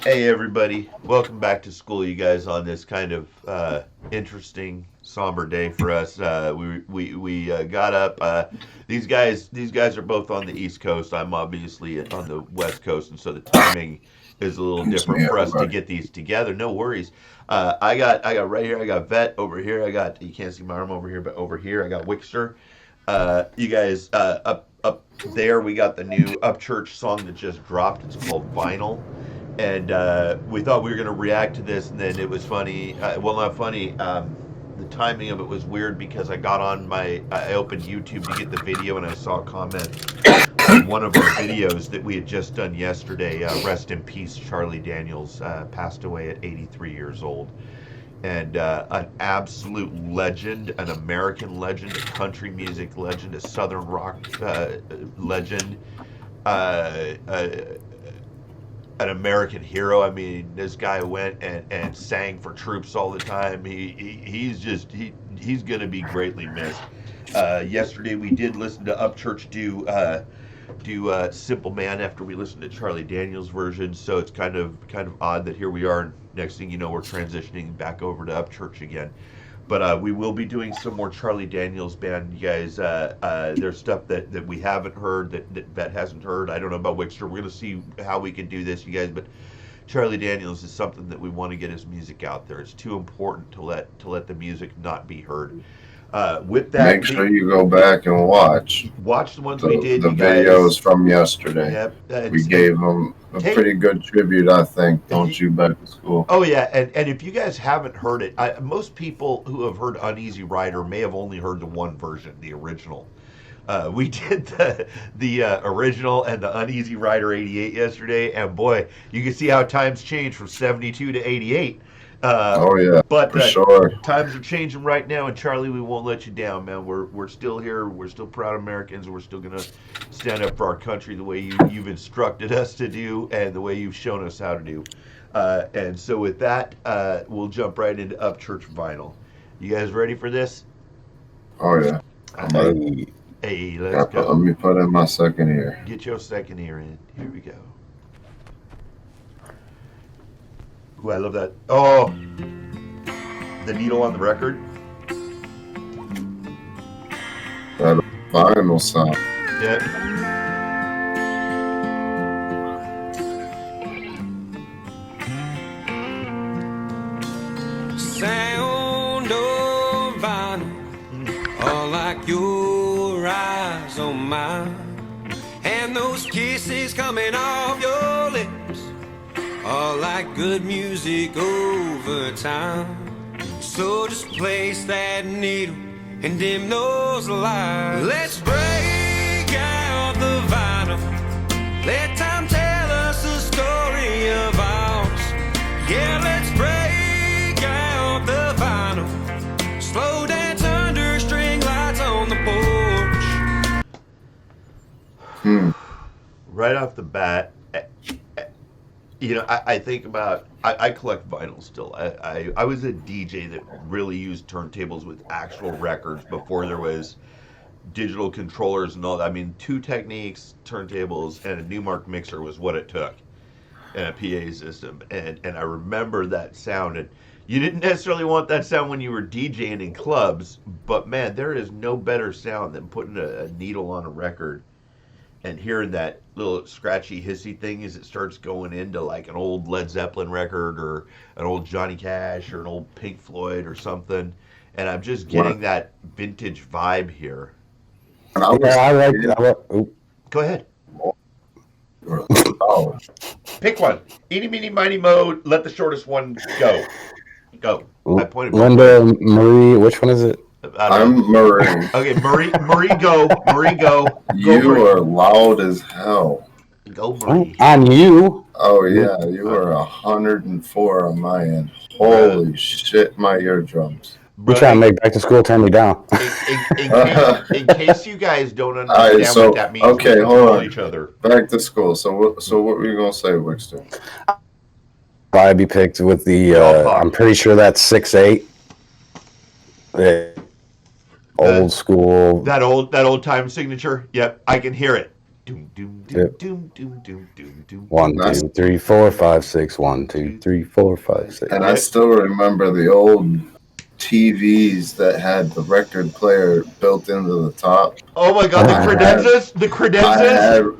Hey everybody, welcome back to school, you guys. On this kind of interesting, somber day for us, we got up. These guys are both on the East Coast. I'm obviously on the West Coast, and so the timing is a little It's different me, for us to everybody. get these together. No worries. I got right here. I got Vet over here. I got you can't see my arm over here, but over here I got Wickster. You guys up there, we got the new Upchurch song that just dropped. It's called Vinyl, and we thought we were going to react to this, and then it was funny. Well, not funny. The timing of it was weird because I opened YouTube to get the video, and I saw a comment on one of our videos that we had just done yesterday. Rest in peace, Charlie Daniels passed away at 83 years old, and an absolute legend, an American legend, a country music legend, a Southern rock legend. Uh, uh, an American hero. I mean, this guy went and sang for troops all the time. He's going to be greatly missed. Yesterday we did listen to Upchurch do Simple Man after we listened to Charlie Daniels' version. So it's kind of odd that here we are. Next thing you know, we're transitioning back over to Upchurch again. But we will be doing some more Charlie Daniels band, you guys. There's stuff that we haven't heard that Vet hasn't heard. I don't know about Wickster. We're gonna see how we can do this, you guys. But Charlie Daniels is something that we want to get his music out there. It's too important to let the music not be heard. With that, Make sure you go back and watch the ones we the, did, the you guys. videos from yesterday. Yep. We It's gave them a take. pretty good tribute, I think. Don't you, back to school? Oh yeah, and if you guys haven't heard it, most people who have heard Uneasy Rider may have only heard the one version, the original. We did the original and the Uneasy Rider '88 yesterday, and boy, you can see how times changed from '72 to '88. Uh, Oh, yeah, but for sure. times are changing right now, and Charlie, we won't let you down, man. We're still here. We're still proud Americans. We're still gonna stand up for our country the way you've instructed us to do, and the way you've shown us how to do. And so with that, we'll jump right into Upchurch Vinyl. You guys ready for this? Oh, yeah. Uh, I'm ready. Hey, hey, let's Let go. me put in my second ear. Get your second ear in. Here we go. Ooh, I love that. Oh, the needle on the record. That final sound. Yeah. Sound of vinyl, all like your eyes on mine, and those kisses coming off your lips, all like good music over time. So just place that needle and dim those lights. Let's break out the vinyl. Let time tell us a story of ours. Yeah, let's break out the vinyl. Slow dance under string lights on the porch. Hmm. Right off the bat, I think about I collect vinyl still. I was a DJ that really used turntables with actual records before there was digital controllers and all that. I mean, two techniques, turntables, and a Newmark mixer was what it took, and a PA system. And I remember that sound. And you didn't necessarily want that sound when you were DJing in clubs, but man, there is no better sound than putting a needle on a record and hearing that little scratchy hissy thing as it starts going into like an old Led Zeppelin record or an old Johnny Cash or an old Pink Floyd or something. And I'm just When, getting that vintage vibe here. when I yeah, was I a like. kid, Oop. Go ahead. or college, Pick one. Eeny, meeny, miny, mo. Let the shortest one go. Go. I pointed both Linda, ways. Marie, which one is it? I don't I'm know. Murray. Okay, Marie, go. Marie, go. Go, You Marie. are loud as hell. Go, Oh, Marie. on you. Oh, You- yeah, you were 104 on my end. Bruh. Holy shit, my eardrums. You Bruh, trying to make back to school turn me down? in case you guys don't All right, understand what so, that means, we okay, hold control on. each other. Back to school. So what were you going to say, Wickster? I'd be picked with the. Y'all talk. I'm pretty sure that's 6'8". The The old school. that old time signature. Yep, I can hear it. Doom, doom, doom, Yep. doom, doom, doom, doom, doom. 1, 2, 3, 4, 5, 6. 1, 2, 3, 4, 5, 6. And I still remember the old TVs that had the record player built into the top. Oh my god, the credenzas? The credenzas?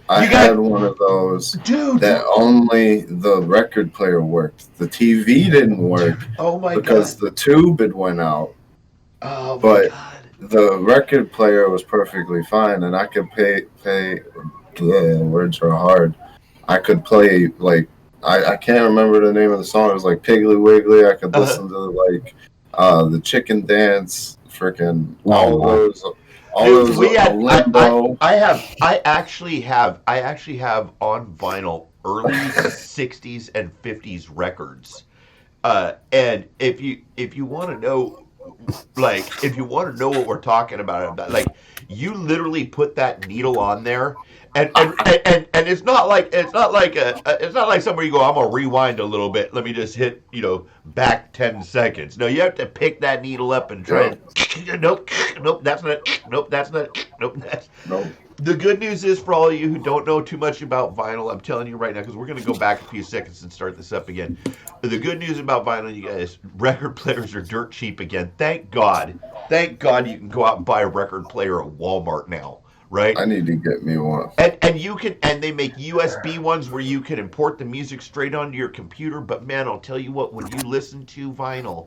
I You got- had one of those Dude. that only the record player worked. The TV didn't work Oh my because god. the tube had went out. Oh my but- god. The record player was perfectly fine, and I could play. Yeah, words are hard. I could play like I can't remember the name of the song. It was like Piggly Wiggly. I could listen to like the Chicken Dance, freaking all those. All Dude, those we had Limbo. I actually have on vinyl early 60s and 50s records. And if you want to know what we're talking about, like you literally put that needle on there and it's not like somewhere you go, I'm gonna rewind a little bit, let me just hit back 10 seconds. No, you have to pick that needle up and try and nope, that's not it. Nope, that's not it. Nope, that's Nope. The good news is, for all of you who don't know too much about vinyl, I'm telling you right now, because we're going to go back a few seconds and start this up again. The good news about vinyl, you guys, record players are dirt cheap again. Thank God. Thank God you can go out and buy a record player at Walmart now, right? I need to get me one. And you can, and they make USB ones where you can import the music straight onto your computer. But man, I'll tell you what, when you listen to vinyl,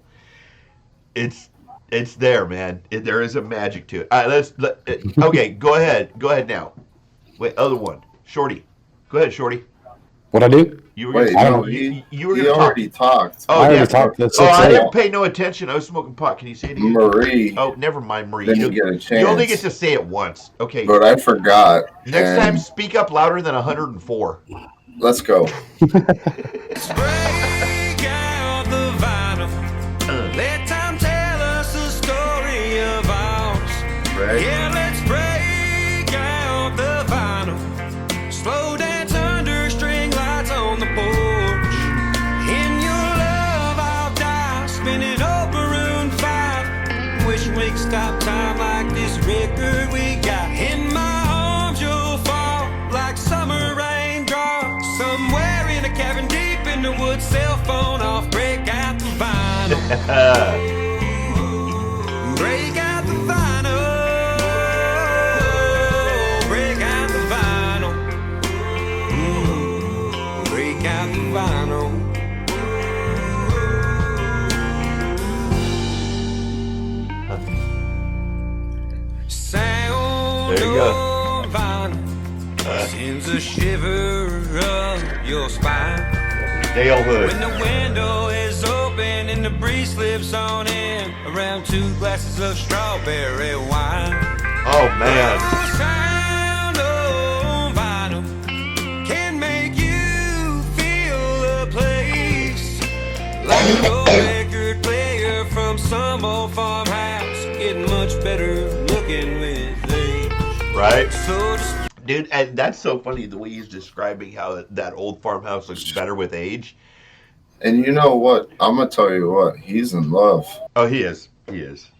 it's there, man. There is a magic to it. All right, okay, go ahead. Go ahead now. Wait, other one. Shorty. Go ahead, Shorty. What'd I do? You were Wait, gonna, no, he gonna already talked. Oh, I yeah. already talked. That's Oh, I 6, 8. didn't pay no attention. I was smoking pot. Can you say it again? Marie Oh, never mind, Marie. didn't get a chance. You only get to say it once. Okay. But I forgot. Next and time, speak up louder than 104. Let's go. Let's break out the vinyl. Let time tell us a story of ours. Right? Yeah, let's break out the vinyl. Slow dance under string lights on the porch. In your love, I'll die. Spinning over Maroon 5. Wishing we could stop time like this record we got. In my arms, you'll fall like summer raindrops. Somewhere in a cabin deep in the woods, cell phone off. Break out the vinyl. Break out the vinyl. Break out the vinyl. Break out the vinyl. Sound There you go. of vinyl sends a shiver up your spine. Dale Hood. When the window is open and the breeze slips on in around 2 glasses of strawberry wine. Oh, man. The sound of vinyl can make you feel a place like a record player from some old farmhouse, getting much better looking with age. Right? So just Dude, and that's so funny the way he's describing how that old farmhouse looks better with age. And you know what? I'm gonna tell you what. He's in love. Oh, he is. He is.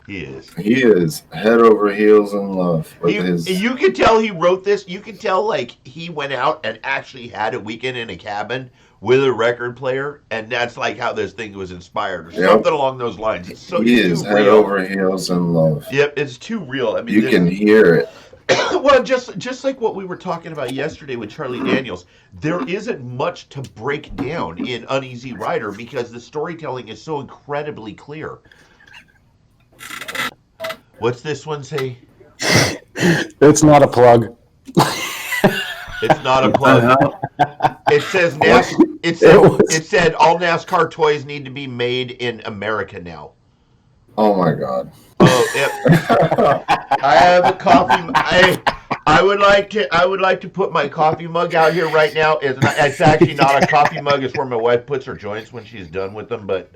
He is. He is head over heels in love with his. You can tell he wrote this. You can tell, like, he went out and actually had a weekend in a cabin with a record player, and that's like how this thing was inspired, or something along those lines. It's so He it's is too head real. over heels in love. Yep, it's too real. I mean, You can hear it. well, just like what we were talking about yesterday with Charlie Daniels, there isn't much to break down in Uneasy Rider because the storytelling is so incredibly clear. What's this one say? It's not a plug. It's not a plug. It says it said all NASCAR toys need to be made in America now. Oh my God. Oh, yep. I have a coffee. I would like to put my coffee mug out here right now. It's actually not a coffee mug. It's where my wife puts her joints when she's done with them. But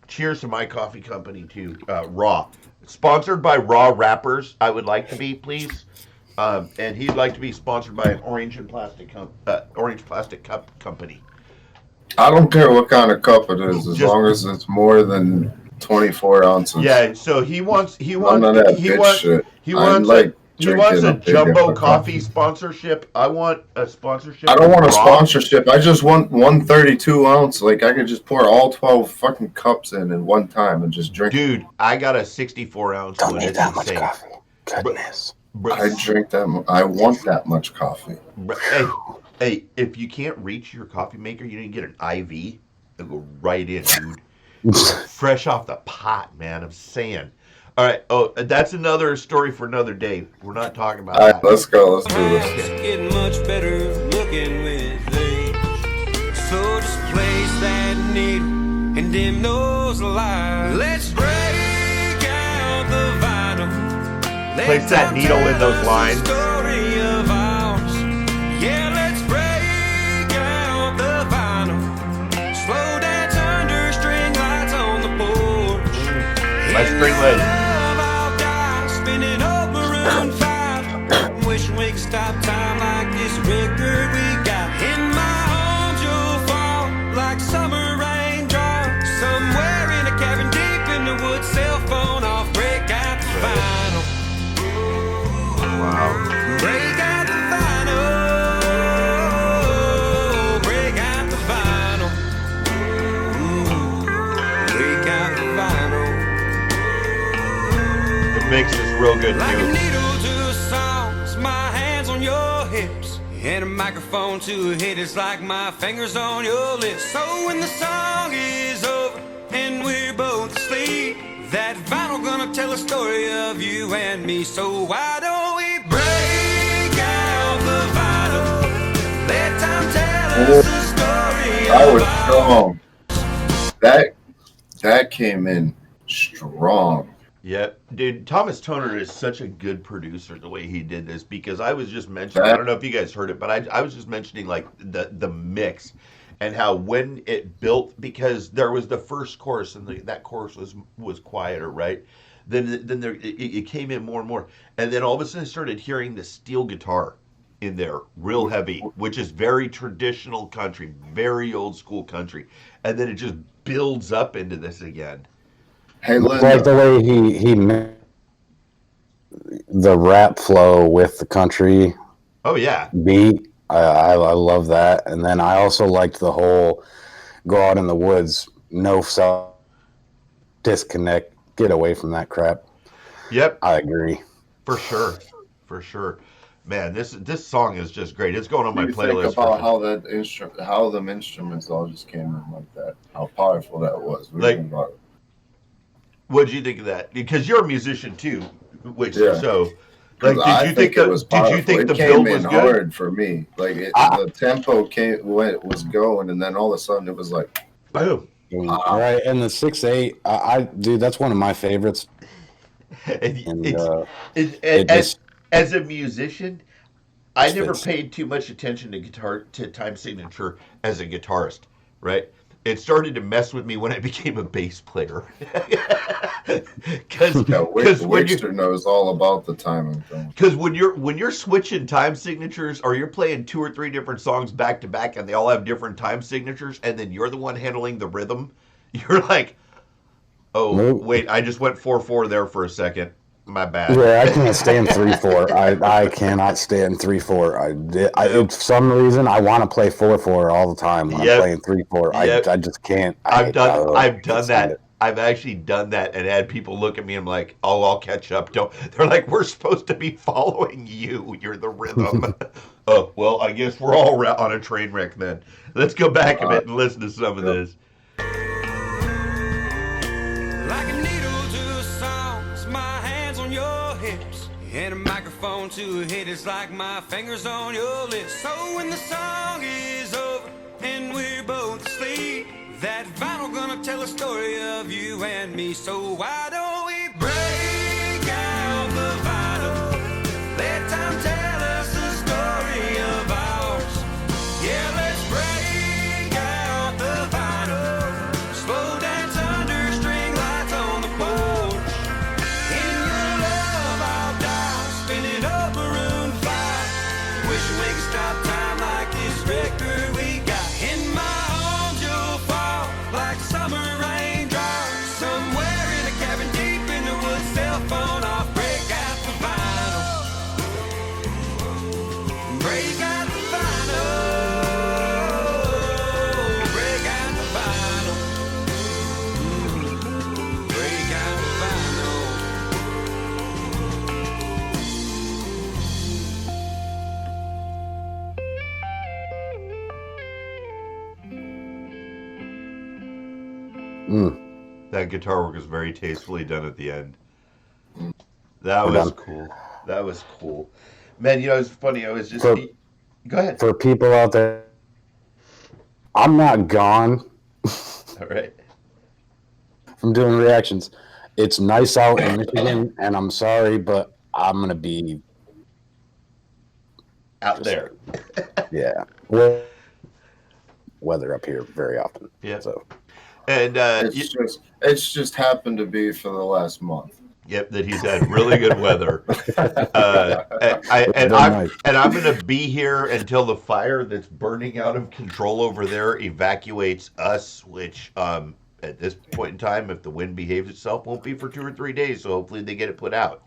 cheers to my coffee company too, Raw. Sponsored by Raw Wrappers. I would like to be, please. And he'd like to be sponsored by an orange plastic cup company. I don't care what kind of cup it is, as Just- long as it's more than 24 ounces. Yeah. So he wants None of that bitch shit. he I wants like He wants drinking a a big jumbo cup of coffee sponsorship. I want a sponsorship. I don't want a Raw. sponsorship. I just want 132 ounce. Like I could just pour all 12 fucking cups in one time and just drink. Dude, I got a 64 ounce Don't one. need It's that much insane. coffee. Goodness. Bro, I drink that. I want that much coffee. hey, if you can't reach your coffee maker, you need to get an IV. It'll go right in, dude. Fresh off the pot, man. I'm saying. All right. Oh, that's another story for another day. We're not talking about All right, that. let's go. Let's do this. It's getting much better looking with age. So just place that needle and dim those lights. Let's break out the vinyl. Place that needle in those lines. Story of ours. Yeah, let's break out the vinyl. Slow dance under string lights on the porch. My string lights. Spinning up Maroon 5. Wishing we could stop time like this record we got. In my arms you'll fall like summer raindrops. Somewhere in a cabin deep in the woods, cell phone off, break out the vinyl. Wow. Break out the vinyl. Break out the vinyl. Break out the vinyl. It makes this real good, Like a too. needle to a song, it's my hands on your hips. And a microphone to a hit, it's like my fingers on your lips. So when the song is over and we're both asleep, that vinyl gonna tell a story of you and me. So why don't we break out the vinyl? Let time tell us the story I of was our... strong. That came in strong. Yep. Dude, Thomas Toner is such a good producer the way he did this, because I was just mentioning, I don't know if you guys heard it, but I was just mentioning like the mix and how when it built, because there was the first chorus and that chorus was quieter, right? Then there it came in more and more, and then all of a sudden I started hearing the steel guitar in there, real heavy, which is very traditional country, very old school country, and then it just builds up into this again. Hey, Like Linda. the way he the rap flow with the country Oh yeah. beat. I love that. And then I also liked the whole go out in the woods, no self disconnect, get away from that crap. Yep. I agree. For sure. Man, this song is just great. It's going on my You playlist. think about how them instruments all just came in like that. How powerful that was. Like- Think about it. What'd you think of that? Because you're a musician too, which Yeah. so like, 'Cause I did you think it was powerful. the It build came was in good? hard for me. Like the tempo was going, and then all of a sudden it was like, Boom. Right. And the 6/8, dude, that's one of my favorites. And And it as a musician, I It never fits. paid too much attention to time signature as a guitarist, right? It started to mess with me when I became a bass player. Because Wickster knows all about the timing thing. Because when you're switching time signatures, or you're playing 2 or 3 different songs back to back, and they all have different time signatures, and then you're the one handling the rhythm, you're like, oh Nope. wait, I just went 4/4 there for a second. My bad. Yeah, I can't stand 3/4. I cannot stand 3/4. For some reason I want to play 4/4 all the time when Yep. I'm playing 3/4. Yep. I just can't. I've done can't stand that. it. I've actually done that and had people look at me and I'm like, oh, I'll catch up. They're like, we're supposed to be following you. You're the rhythm. Oh, well, I guess we're all on a train wreck then. Let's go back a bit and listen to some of this. Like a needle to a song, it's my hands on your hips. And a microphone to a hit, it's like my fingers on your lips. So when the song is over and we're both asleep, that vinyl gonna tell a story of you and me. So why don't we break out the vinyl? Let time tell us the story of ours. Yeah, let's break out the vinyl. Slow dance under string lights on the porch. In your love I'll die, spinning up Maroon 5. Wishing we could stop time like this record we got. In my arms you'll fall like summer raindrops. Somewhere in a cabin That guitar work is very tastefully done at the end. Mm. That We're was done. cool. That was cool. Man, it's funny. I was just. For Go ahead. for people out there, I'm not gone All right. from doing reactions. It's nice out in Michigan, and I'm sorry, but I'm gonna be Out there. yeah. Well, weather up here very often. Yeah. So And It's just happened to be for the last month. yep, that he's had really good weather. Very nice. I'm gonna be here until the fire that's burning out of control over there evacuates us, which at this point in time, if the wind behaves itself, won't be for 2 or 3 days. So hopefully they get it put out.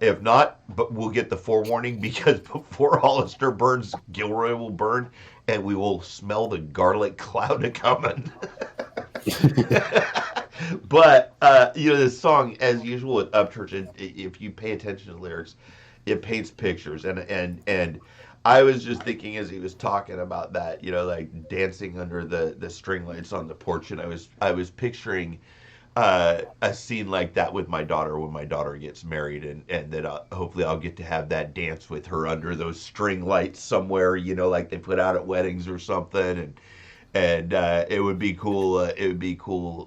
If not, but we'll get the forewarning because before Hollister burns, Gilroy will burn, and we will smell the garlic cloud a coming. But this song, as usual with Upchurch, if you pay attention to the lyrics, it paints pictures, and I was just thinking as he was talking about that, like dancing under the string lights on the porch, and I was picturing a scene like that with my daughter when my daughter gets married, and that hopefully I'll get to have that dance with her under those string lights somewhere, like they put out at weddings or something, and it would be cool. It would be cool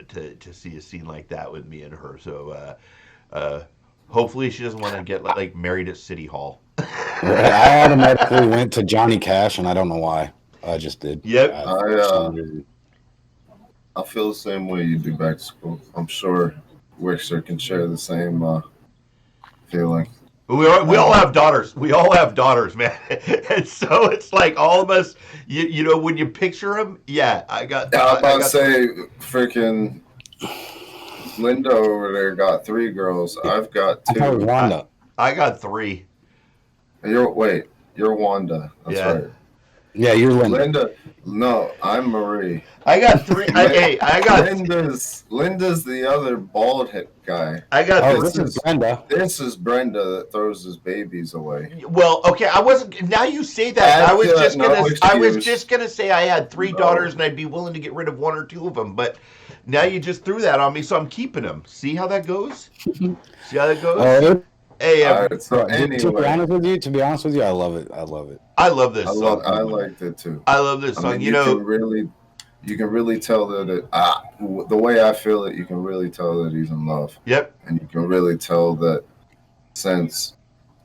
to see a scene like that with me and her. So hopefully she doesn't want to get like married at City Hall. I automatically went to Johnny Cash, and I don't know why. I just did. Yep. I feel the same way you do back to school. I'm sure Wickster can share the same feeling. We all have daughters. We all have daughters, man. And so it's like all of us, when you picture them, yeah, I got. I was about to say, freaking Linda over there got 3 girls. I've got 2. I thought it was Wanda. I got 3. You're Wanda. That's right. Yeah, you're Linda. Linda, no, I'm Marie. I got 3. I got Linda's the other bald head guy. I got. This is Brenda. This is Brenda that throws his babies away. Well, okay, I wasn't. Now you say that, I was just gonna say I had 3 daughters, and I'd be willing to get rid of 1 or 2 of them. But now you just threw that on me, so I'm keeping them. See how that goes? See how that goes? Hey, right, so anyway, to be honest with you, I love it. I love it. I love this song. I liked it too. I love this song. You can really tell that the way I feel it, you can really tell that he's in love. Yep. And you can really tell that since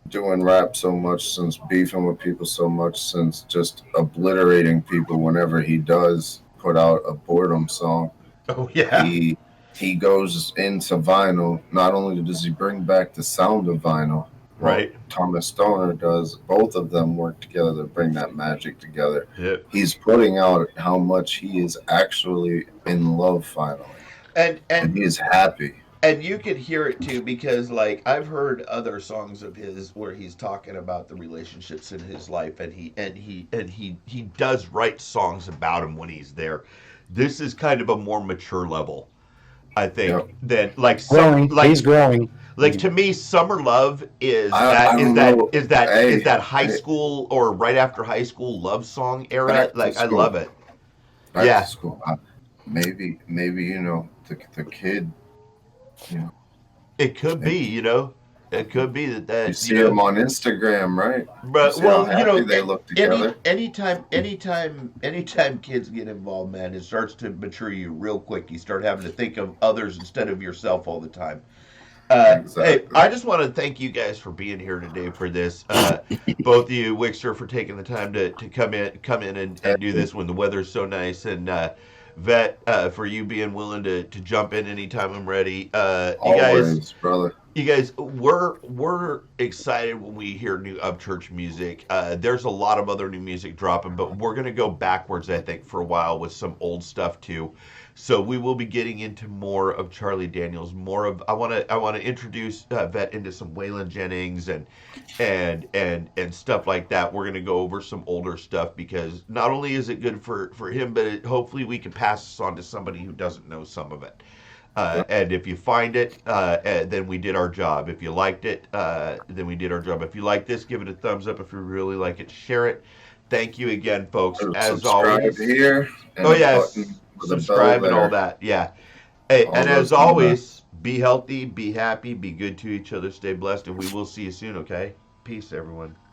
doing rap so much, since beefing with people so much, since just obliterating people whenever he does put out a boredom song. Oh yeah. He goes into vinyl. Not only does he bring back the sound of vinyl, right? Thomas Stoner does. Both of them work together to bring that magic together. Yep. He's putting out how much he is actually in love finally, and he's happy. And you could hear it too, because like I've heard other songs of his where he's talking about the relationships in his life, and he does write songs about him when he's there. This is kind of a more mature level, I think, than like he's growing. Like to me, Summer Love is that high school or right after high school love song era. Like I love it. Back to school. Maybe the kid. It could be, it could be that you see them on Instagram, right? But they look together. Anytime kids get involved, man, it starts to mature you real quick. You start having to think of others instead of yourself all the time. Exactly. Hey, I just want to thank you guys for being here today for this. Both of you, Wickster, for taking the time to come in and do this when the weather's so nice, and Vet, for you being willing to jump in anytime I'm ready. Always, brother. You guys, we're excited when we hear new Upchurch music. There's a lot of other new music dropping, but we're gonna go backwards, I think, for a while with some old stuff too. So we will be getting into more of Charlie Daniels, more of I want to introduce Vet into some Waylon Jennings and stuff like that. We're gonna go over some older stuff because not only is it good for him, but hopefully we can pass this on to somebody who doesn't know some of it. And if you find it, then we did our job. If you liked it, then we did our job. If you like this, give it a thumbs up. If you really like it, share it. Thank you again, folks. As Subscribe always. here. And Oh a yes, button with a bell subscribe and all there. that. Yeah. Hey, All and those as on the always, be healthy, be happy, be good to each other, stay blessed, and we will see you soon. Okay. Peace, everyone.